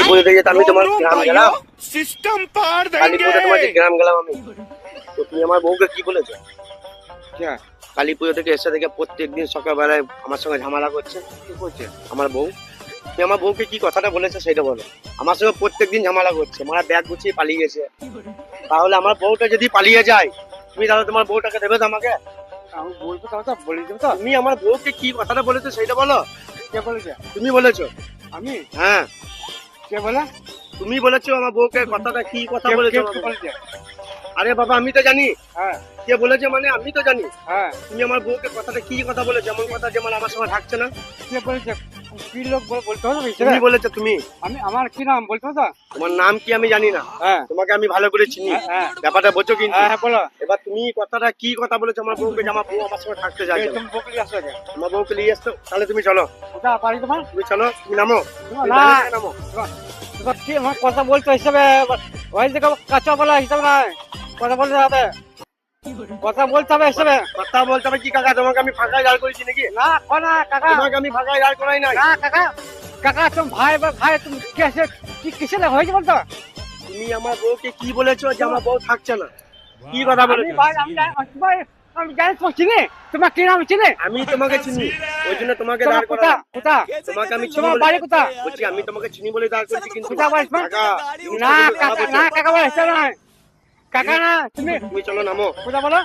পুজোতে যেতে আমি তোমার গ্রাম গেলাম, सिस्टम पार কালী পুজোতে তোমার গ্রাম গেলাম আমি, তো তুমি আমার বউকে কি বলেছো? কালী পুজো থেকে এসে দেখে প্রত্যেকদিন সকালবেলায় আমার সঙ্গে ঝামেলা করছে। কি করছে? আমার বউ, তুমি আমার বউকে কি কথাটা বলেছে সেটা বলো। আমার সঙ্গে প্রত্যেকদিন ঝামেলা করছে, মারা ব্যাগ গুছিয়ে পালিয়ে গেছে। তাহলে আমার বউটা যদি পালিয়ে যায়, তুমি তাহলে তোমার বউটাকে দেবে তো আমাকে? আমি বলবো তো, বলে দেবো তো। তুমি আমার বউকে কি কথাটা বলেছো সেটা বলো। কে বলেছে? তুমি বলেছো? আমি? হ্যাঁ কে বলে? তুমি বলেছো আমার বউকে কথাটা, কি কথা বলেছো? কে বলেছে? আরে বাবা আমি তো জানি হ্যাঁ কে বলেছে, মানে আমি তো জানি। হ্যাঁ। তুমি আমার বউকে কথাটা কি কথা বলেছো, এমন কথা যেমন আমার সঙ্গে থাকছে না। কে বলেছে? কি লোক বলতে হবে? তুমি বলেছো তুমি। আমি আমার কি নাম বলতে হবে তো? তোমার নাম কি আমি জানি না, হ্যাঁ তোমাকে আমি ভালো করে চিনি, হ্যাঁ ব্যাপারটা বোঝো কিন্তু। হ্যাঁ বলো। এবার তুমি কথাটা কি কথা বলেছো আমার বউকে, যে আমার বউ আমার সঙ্গে থাকতে এই চাইছে না। তুমি বকলি আসো আগে। আমার বউকে নিয়ে আসতো, তাহলে তুমি চলো, কোথা বাড়ি তোমার? তুমি চলো, তুমি নামো, তুমি না। দাঁড়িয়ে নামো। তোমার কি আমার কথা বলতে হিসাবে ওই দিকে কাঁচা বলা হিসাবে নয়, কথা বলতে হবে, কথা বলতে হবে হিসাবে। কথা বলতে হবে কি কাকা? তোমাকে আমি ফাঁকায় দাঁড় করেছি নাকি? না কোনা কাকা, তোমাকে আমি ফাঁকায় দাঁড় করাই নাই। না কাকা, কাকা তুমি ভাই ভাই তুমি কেসে কি কিসে হয়েছে বলতো? তুমি আমার বউকে কি বলেছো যে আমার বউ থাকছে না? কি কথা আমি বলেছো? ভাই আমি আমি জানি তোমার চিনি, তোমার কি নাম চিনি? আমি তোমাকে চিনি, ওই জন্য তোমাকে তোমার দাঁড় কোথা করালাম। কোথা? তোমাকে আমি চিনি তোমার বলে- বাড়ি কোথা? বলছি আমি তোমাকে চিনি বলে দাঁড় করেছি, কিন্তু কোথা বাড়ি তোমার? কাকা, তুমি না কিন্তু কাকা, কথা না বলছো। কাকা বলে হিসাবে নয়, কাকা না তুমি তুমি চলো, নামো কোথা বলো?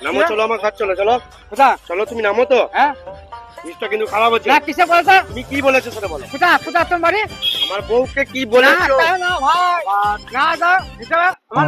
নামো, চলো আমার ঘর চলো, চলো কোথা? চলো, তুমি নামো তো। হ্যাঁ জিনিসটা কিন্তু খারাপ হচ্ছে। না কিসে বলো তো? তুমি কি বলেছো সেটা বলো। কোথা কোথা তোমার বাড়ি? আমার বউকে কি না বলেছো? তাই না ভাই, না দাও হিসাবে আমার